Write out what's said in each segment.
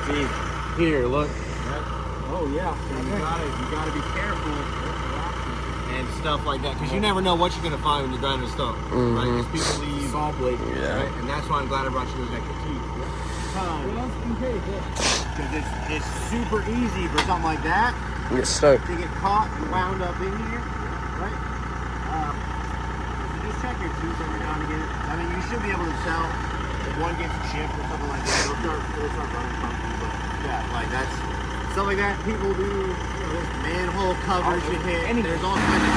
See, here, look. Oh yeah. So you gotta be careful and stuff like that, because you never know what you're gonna find when you're grinding a stump, right? Because people leave saw blade, right? And that's why I'm glad I brought you those extra teeth. Because it's super easy for something like that Get stuck. to get caught and wound up in here, right? Just check your teeth every now and again. I mean, you should be able to tell if one gets chipped or something like that. It'll start running funky, but yeah, like that's stuff like that. People do, there's manhole covers you hit. There's all kinds of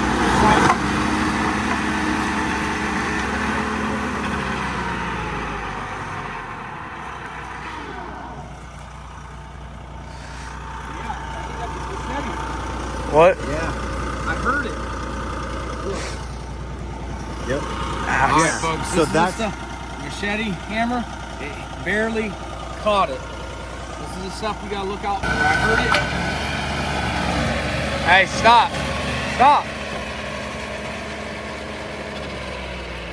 What? Yeah, I heard it. Yep. All right, folks. So This that's is the machete hammer. It barely caught it. This is the stuff we gotta look out for. I heard it. Hey, stop! Stop!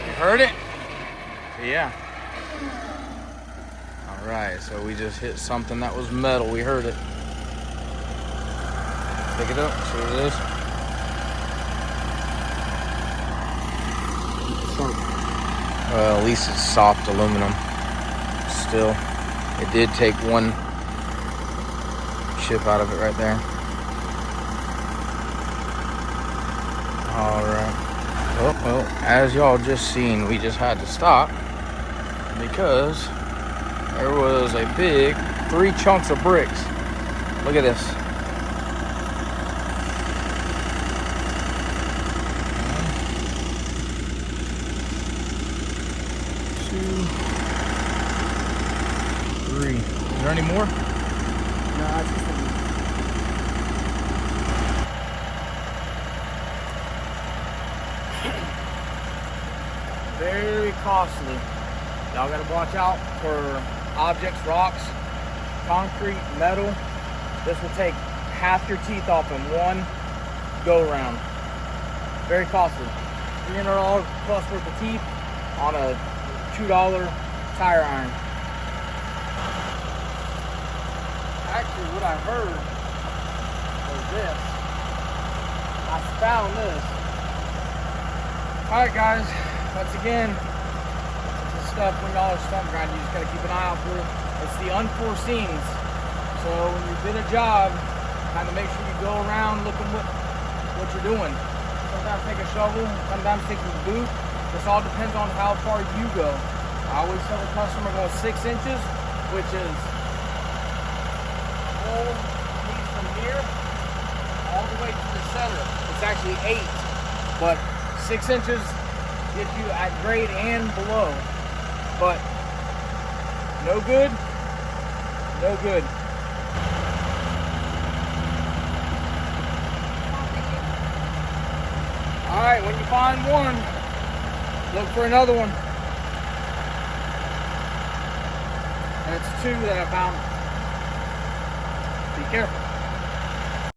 You heard it? Yeah. All right. So we just hit something that was metal. We heard it. Pick it up, see what it is. Well, at least it's soft aluminum. Still, it did take one chip out of it right there. All right. Well, as y'all just seen, we just had to stop because there was a big 3 chunks of bricks. Look at this. Is there any more? no, it's just Very costly. Y'all gotta watch out for objects, rocks, concrete, metal. This will take half your teeth off in one go round. Very costly. $300 plus worth of teeth on a $2 tire iron. Actually, what I heard was this. I found this. Alright guys, once again, this is stuff when y'all are stump grinding, you just gotta keep an eye out for it. It's the unforeseens. So when you bid a job, kind of make sure you go around looking what you're doing. Sometimes take a shovel, sometimes take a boot. This all depends on how far you go. I always tell the customer go 6 inches, which is full piece from here all the way to the center. It's actually 8, but 6 inches gets you at grade and below. But no good, no good. All right, when you find one, look for another one. And it's 2 that I found. Be careful.